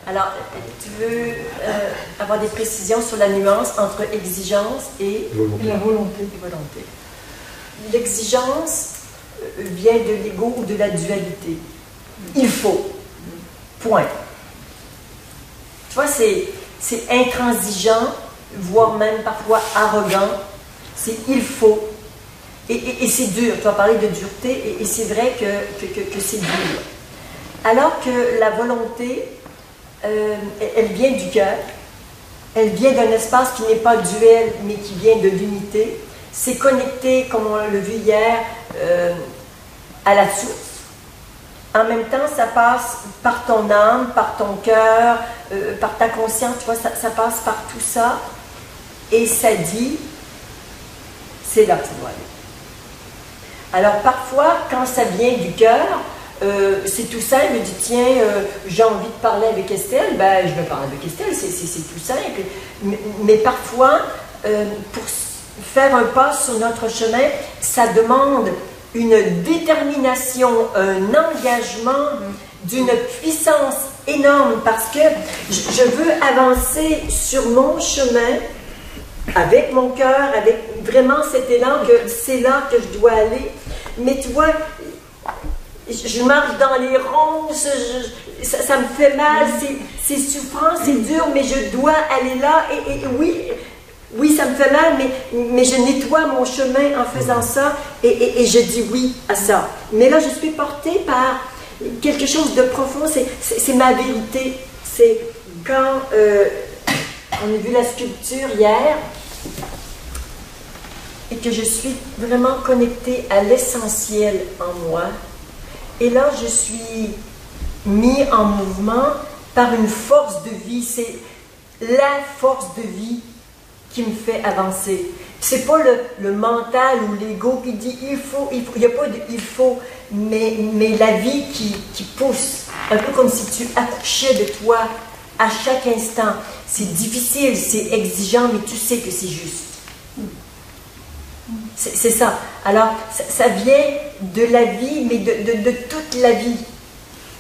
Alors, tu veux avoir des précisions sur la nuance entre exigence et la volonté. L'exigence vient de l'ego ou de la dualité. Il faut. Point. Tu vois, c'est intransigeant, voire même parfois arrogant. C'est il faut. Et c'est dur. Tu vas parler de dureté, et c'est vrai que c'est dur. Alors que la volonté, elle vient du cœur, elle vient d'un espace qui n'est pas duel, mais qui vient de l'unité. C'est connecté, comme on l'a vu hier, à la source. En même temps, ça passe par ton âme, par ton cœur, par ta conscience, tu vois, ça passe par tout ça. Et ça dit, c'est là que tu dois aller. Alors parfois, quand ça vient du cœur, c'est tout simple, je dis tiens, j'ai envie de parler avec Estelle, ben je vais parler avec Estelle, c'est tout simple. Mais parfois, pour faire un pas sur notre chemin, ça demande une détermination, un engagement d'une puissance énorme, parce que je veux avancer sur mon chemin avec mon cœur, avec vraiment cet élan que c'est là que je dois aller. Mais tu vois, je marche dans les ronds, ça me fait mal, c'est souffrant, c'est dur, mais je dois aller là. Et oui, ça me fait mal, mais je nettoie mon chemin en faisant ça, et je dis oui à ça. Mais là, je suis portée par quelque chose de profond, c'est ma vérité. C'est quand on a vu la sculpture hier, et que je suis vraiment connectée à l'essentiel en moi. Et là, je suis mis en mouvement par une force de vie. C'est la force de vie qui me fait avancer. C'est pas le mental ou l'ego qui dit il faut, il n'y a pas de il faut, mais la vie qui pousse, un peu comme si tu accouchais de toi à chaque instant. C'est difficile, c'est exigeant, mais tu sais que c'est juste. C'est ça. Alors, ça vient de la vie, mais de toute la vie.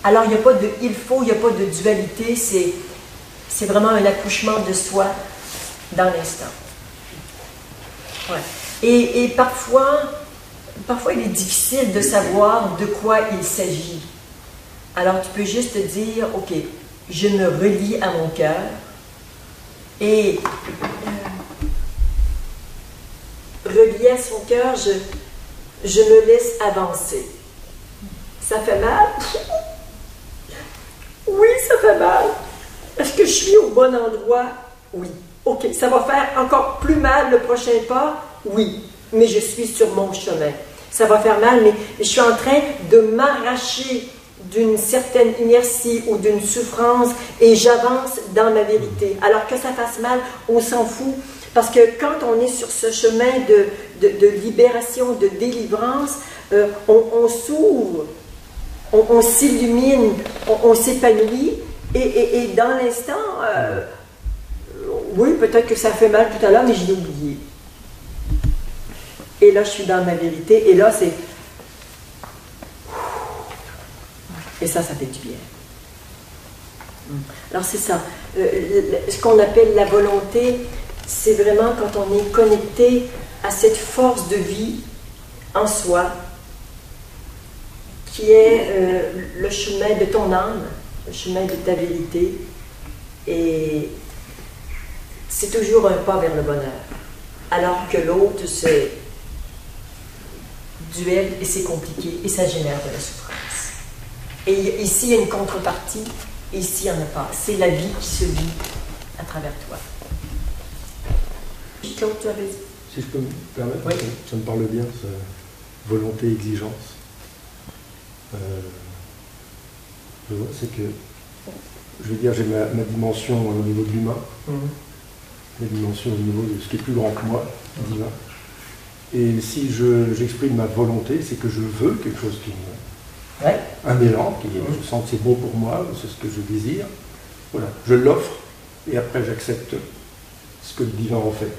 Alors, il n'y a pas de il faut, il n'y a pas de dualité, c'est vraiment un accouchement de soi dans l'instant. Ouais. Et parfois, il est difficile de savoir de quoi il s'agit. Alors, tu peux juste te dire, ok, je me relie à mon cœur, et relié à son cœur, je me laisse avancer. Ça fait mal? Oui, ça fait mal. Est-ce que je suis au bon endroit? Oui. Ok, ça va faire encore plus mal le prochain pas? Oui, mais je suis sur mon chemin. Ça va faire mal, mais je suis en train de m'arracher d'une certaine inertie ou d'une souffrance, et j'avance dans ma vérité. Alors que ça fasse mal, on s'en fout. Parce que quand on est sur ce chemin de libération, de délivrance, on s'ouvre, on s'illumine, on s'épanouit, et dans l'instant, oui, peut-être que ça fait mal tout à l'heure, mais je l'ai oublié. Et là, je suis dans ma vérité, et là, c'est... Et ça fait du bien. Alors, c'est ça. Ce qu'on appelle la volonté, c'est vraiment quand on est connecté à cette force de vie en soi, qui est le chemin de ton âme, le chemin de ta vérité, et c'est toujours un pas vers le bonheur. Alors que l'autre, c'est duel, et c'est compliqué, et ça génère de la souffrance. Et ici, il y a une contrepartie, et ici, il n'y en a pas. C'est la vie qui se vit à travers toi. Claude, tu avais dit? Si je peux me permettre, oui. Ça me parle bien, ça, volonté, exigence. C'est que, je veux dire, j'ai ma dimension au niveau de l'humain, ma dimension au niveau de ce qui est plus grand que moi, divin. Et si j'exprime ma volonté, c'est que je veux quelque chose qui me... Ouais. Un élan, je sens que c'est bon pour moi, c'est ce que je désire. Voilà, je l'offre, et après j'accepte ce que le divin en fait.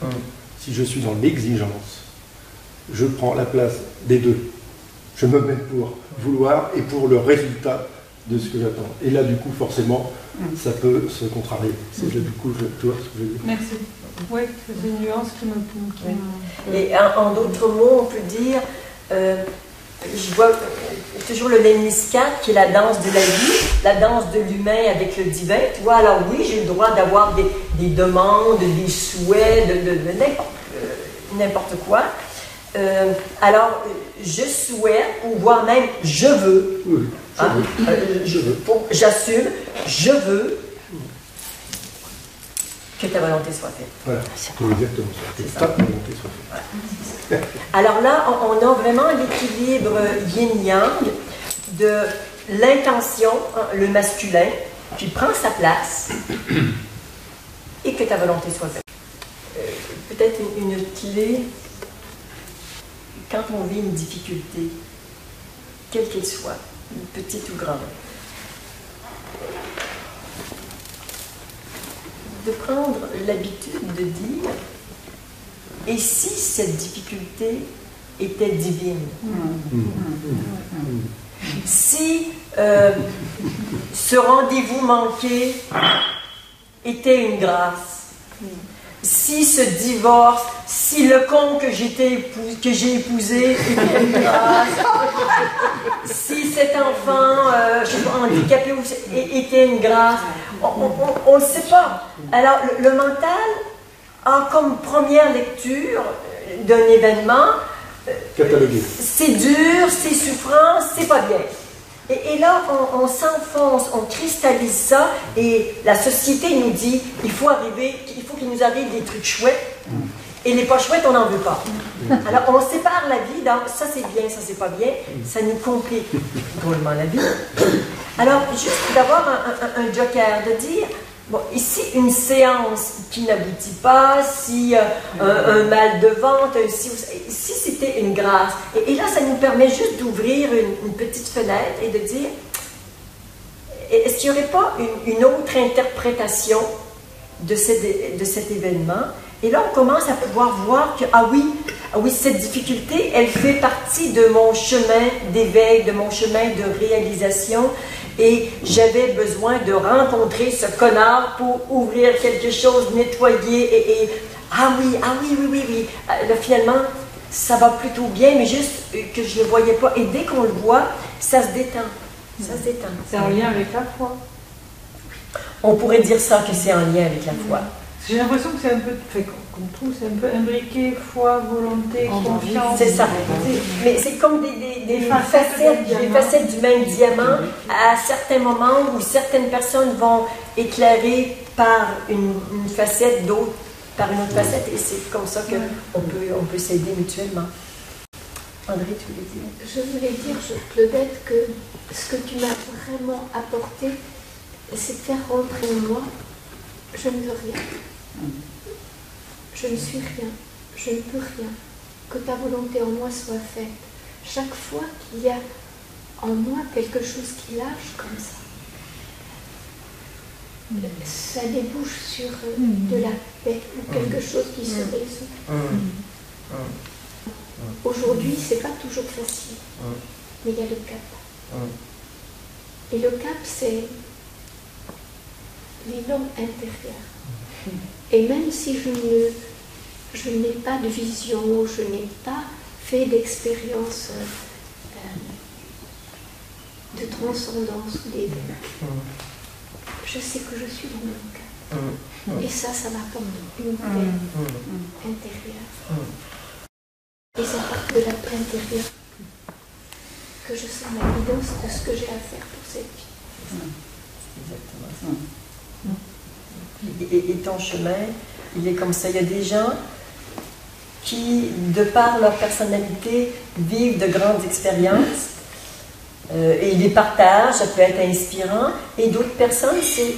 Si je suis dans l'exigence, je prends la place des deux. Je me mets pour vouloir et pour le résultat de ce que j'attends. Et là, du coup, forcément, ça peut se contrarier. C'est du coup, tu vois ce que je veux dire. Merci. Oui, c'est une nuance qui me... Et en d'autres mots, on peut dire, je vois toujours le Lemniscat, qui est la danse de la vie, la danse de l'humain avec le divin. Tu vois, alors oui, j'ai le droit d'avoir des demandes, des souhaits, de n'importe quoi. Alors, je souhaite, ou voire même je veux. Oui, je veux. J'assume, je veux que ta volonté soit faite. Voilà, c'est exactement ça. Que ta volonté soit faite. Voilà. Alors là, on a vraiment l'équilibre yin-yang de l'intention, le masculin, qui prend sa place et que ta volonté soit faite. Peut-être une clé, quand on vit une difficulté, quelle qu'elle soit, petite ou grande, de prendre l'habitude de dire « Et si cette difficulté était divine? Si ce rendez-vous manqué était une grâce? Si ce divorce, si le con que j'ai épousé était une grâce? Si cet enfant handicapé était une grâce? On ne sait pas. Alors, le mental a comme première lecture d'un événement, catalogué. C'est dur, c'est souffrant, c'est pas bien. Et là, on s'enfonce, on cristallise ça, et la société nous dit il faut qu'il nous arrive des trucs chouettes, et les pas chouettes, on n'en veut pas. Alors, on sépare la vie dans ça c'est bien, ça c'est pas bien, ça nous complique drôlement la vie. Alors, juste d'avoir un joker, de dire bon, ici, une séance qui n'aboutit pas, si un mal de vente, si c'était une grâce. Et là, ça nous permet juste d'ouvrir une petite fenêtre et de dire, est-ce qu'il n'y aurait pas une autre interprétation de cet événement? Et là, on commence à pouvoir voir que, ah oui, cette difficulté, elle fait partie de mon chemin d'éveil, de mon chemin de réalisation. Et j'avais besoin de rencontrer ce connard pour ouvrir quelque chose, nettoyer et ah oui. Là, finalement, ça va plutôt bien, mais juste que je ne le voyais pas. Et dès qu'on le voit, ça se détend. Ça se détend. C'est en lien avec la foi. On pourrait dire ça, que c'est en lien avec la foi. J'ai l'impression que c'est un peu, comme tout, c'est un peu imbriqué, foi, volonté, confiance. C'est ça. Mais c'est comme des facettes du même diamant. À certains moments où certaines personnes vont éclairer par une facette, d'autres par une autre facette. Et c'est comme ça qu'on peut s'aider mutuellement. André, tu voulais dire? Je voulais dire, Claudette, que ce que tu m'as vraiment apporté, c'est de faire rentrer en moi, je ne veux rien. Je ne suis rien, je ne peux rien, que ta volonté en moi soit faite. Chaque fois qu'il y a en moi quelque chose qui lâche comme ça débouche sur de la paix ou quelque chose qui se résout. Aujourd'hui, c'est pas toujours facile, mais il y a le cap. Et le cap, c'est l'élan intérieur. Et même si je n'ai pas de vision, je n'ai pas fait d'expérience de transcendance ou d'éveil, je sais que je suis dans mon cas. Et ça va comme une paix intérieure. Et c'est à partir de la paix intérieure que je sens l'évidence de ce que j'ai à faire pour cette vie. Exactement ça. Et ton chemin, il est comme ça. Il y a des gens qui, de par leur personnalité, vivent de grandes expériences et ils les partagent, ça peut être inspirant. Et d'autres personnes, c'est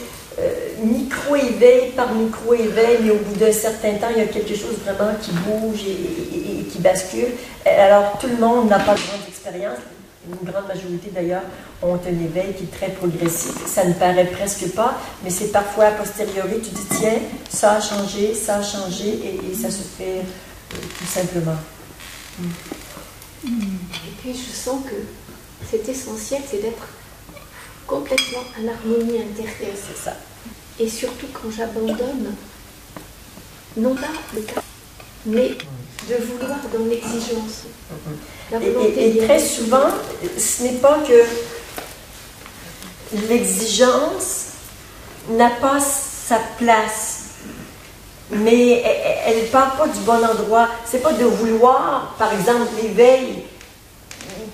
micro-éveil par micro-éveil, mais au bout d'un certain temps, il y a quelque chose vraiment qui bouge et qui bascule. Alors, tout le monde n'a pas de grandes expériences. Une grande majorité d'ailleurs ont un éveil qui est très progressif. Ça ne paraît presque pas, mais c'est parfois a posteriori, tu dis tiens, ça a changé, et ça se fait tout simplement. Et puis je sens que c'est essentiel, c'est d'être complètement en harmonie intérieure. C'est ça. Et surtout quand j'abandonne, non pas le cas, mais de vouloir dans l'exigence. La volonté Et très souvent, ce n'est pas que l'exigence n'a pas sa place, mais elle ne part pas du bon endroit. C'est pas de vouloir, par exemple, l'éveil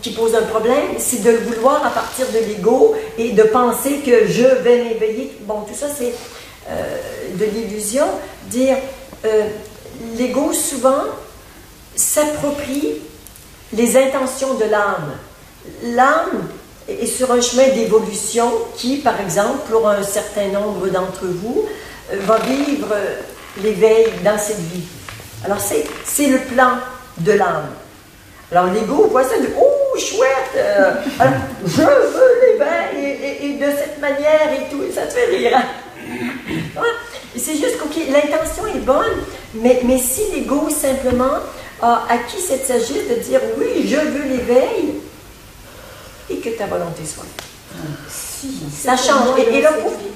qui pose un problème, c'est de le vouloir à partir de l'ego et de penser que je vais m'éveiller. Bon, tout ça, c'est de l'illusion. Dire, l'ego, souvent, s'approprie les intentions de l'âme. L'âme est sur un chemin d'évolution qui, par exemple, pour un certain nombre d'entre vous, va vivre l'éveil dans cette vie. Alors, c'est le plan de l'âme. Alors, l'ego voit ça de « Oh, chouette! Alors, je veux l'éveil et de cette manière et tout. » Ça te fait rire. Hein? C'est juste que l'intention est bonne, mais si l'ego simplement a acquis cette sagesse de dire « Oui, je veux l'éveil » et que ta volonté soit. Ça change. Et là,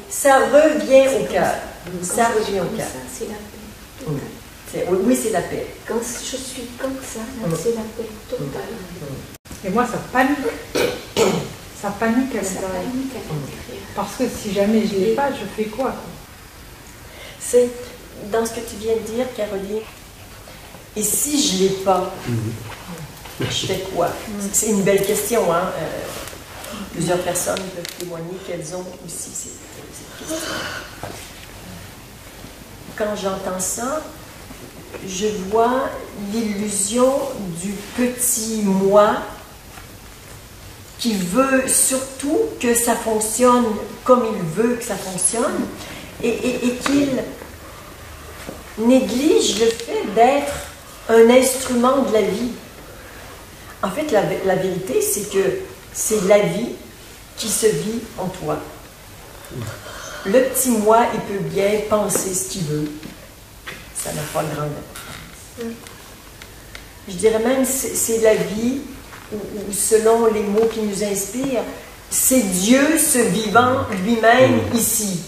ça revient au cœur. Ça revient au cœur. C'est la paix. Oui, c'est la paix. Quand je suis comme ça, c'est la paix totale. Et moi, ça panique. Ça panique à Ça l'intérieur. panique à l'intérieur. Parce que si jamais je ne l'ai pas, je fais quoi? C'est dans ce que tu viens de dire, Caroline. Et si je ne l'ai pas, je fais quoi? C'est une belle question, hein? Plusieurs personnes peuvent témoigner qu'elles ont aussi cette question. Quand j'entends ça, je vois l'illusion du petit moi qui veut surtout que ça fonctionne comme il veut que ça fonctionne et qu'il néglige le fait d'être un instrument de la vie. En fait, la vérité, c'est que c'est la vie qui se vit en toi. Le petit moi, il peut bien penser ce qu'il veut. Ça n'a pas grande importance. Je dirais même c'est la vie, ou selon les mots qui nous inspirent, c'est Dieu se vivant lui-même ici.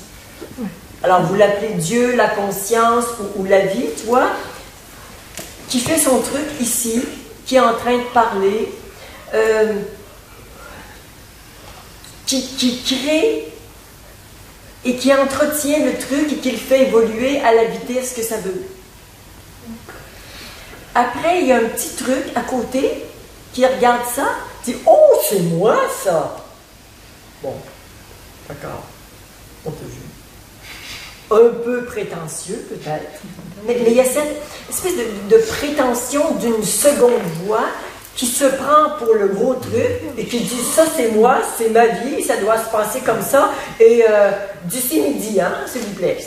Alors vous l'appelez Dieu, la conscience ou la vie, tu vois, qui fait son truc ici, qui est en train de parler, qui crée et qui entretient le truc et qui le fait évoluer à la vitesse que ça veut. Après, il y a un petit truc à côté qui regarde ça, dit « Oh, c'est moi ça! » Bon, d'accord, on te juge. Un peu prétentieux peut-être, mais il y a cette espèce de prétention d'une seconde voix qui se prend pour le gros truc et qui dit « Ça c'est moi, c'est ma vie, ça doit se passer comme ça, et d'ici midi, hein, s'il vous plaît. »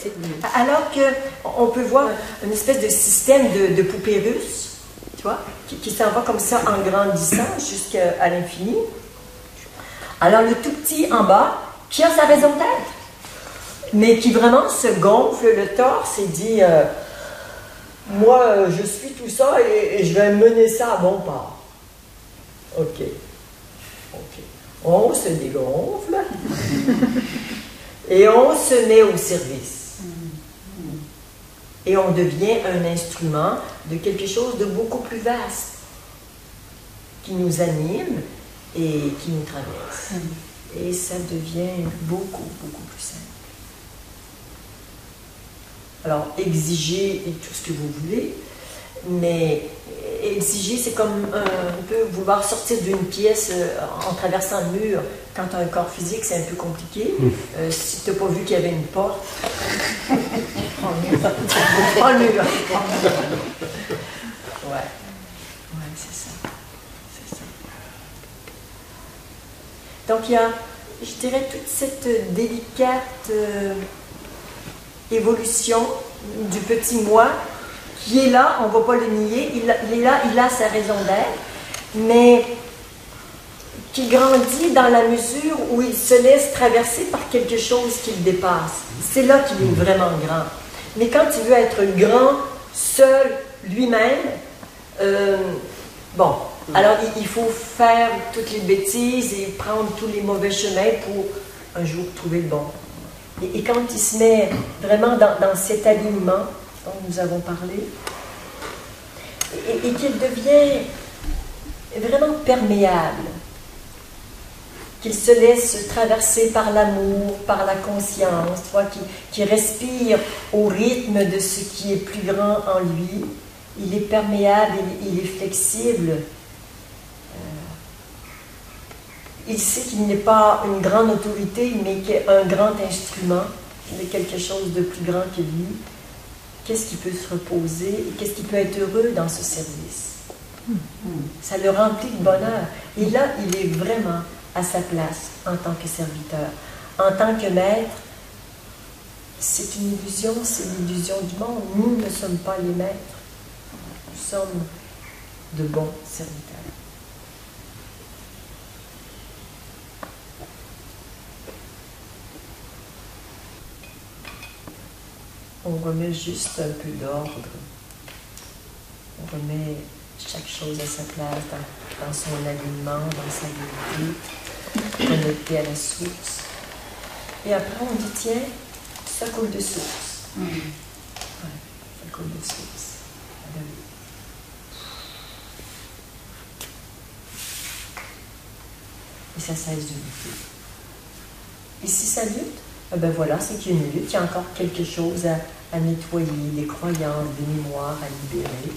Alors qu'on peut voir une espèce de système de poupée russe, tu vois, qui s'en va comme ça en grandissant jusqu'à l'infini. Alors le tout petit en bas, qui a sa raison d'être, mais qui vraiment se gonfle le torse et dit moi je suis tout ça et je vais mener ça à bon port. Ok. On se dégonfle et on se met au service. Et on devient un instrument de quelque chose de beaucoup plus vaste qui nous anime et qui nous traverse. Et ça devient beaucoup, beaucoup plus simple. Alors, exiger et tout ce que vous voulez, mais exiger, c'est comme un peu vouloir sortir d'une pièce en traversant le mur. Quand tu as un corps physique, c'est un peu compliqué. Si tu n'as pas vu qu'il y avait une porte, tu prends le mur. Tu prends le mur. Ouais, c'est ça. C'est ça. Donc, il y a, je dirais, toute cette délicate évolution du petit moi qui est là, on ne va pas le nier, il est là, il a sa raison d'être, mais qui grandit dans la mesure où il se laisse traverser par quelque chose qui le dépasse. C'est là qu'il est vraiment grand. Mais quand il veut être grand, seul, lui-même, bon, alors il faut faire toutes les bêtises et prendre tous les mauvais chemins pour un jour trouver le bon. Et quand il se met vraiment dans cet alignement dont nous avons parlé, et qu'il devient vraiment perméable, qu'il se laisse traverser par l'amour, par la conscience, qu'il respire au rythme de ce qui est plus grand en lui, il est perméable, il est flexible. Il sait qu'il n'est pas une grande autorité, mais qu'il est un grand instrument, il est quelque chose de plus grand que lui. Qu'est-ce qui peut se reposer et qu'est-ce qui peut être heureux dans ce service? Ça le remplit de bonheur. Et là, il est vraiment à sa place en tant que serviteur. En tant que maître, c'est une illusion, c'est l'illusion du monde. Nous ne sommes pas les maîtres. Nous sommes de bons serviteurs. On remet juste un peu d'ordre. On remet chaque chose à sa place, dans son alignement, dans sa vérité, connecté à la source. Et après, on dit, tiens, ça coule de source. Ouais, ça coule de source. Et ça cesse de lutter. Et si ça lutte, ben voilà, c'est qu'il y a une lutte, il y a encore quelque chose à nettoyer, des croyances, des mémoires à libérer.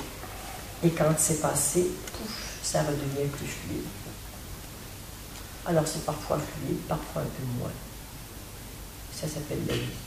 Et quand c'est passé, pouf, ça redevient plus fluide. Alors c'est parfois fluide, parfois un peu moins. Ça s'appelle la vie.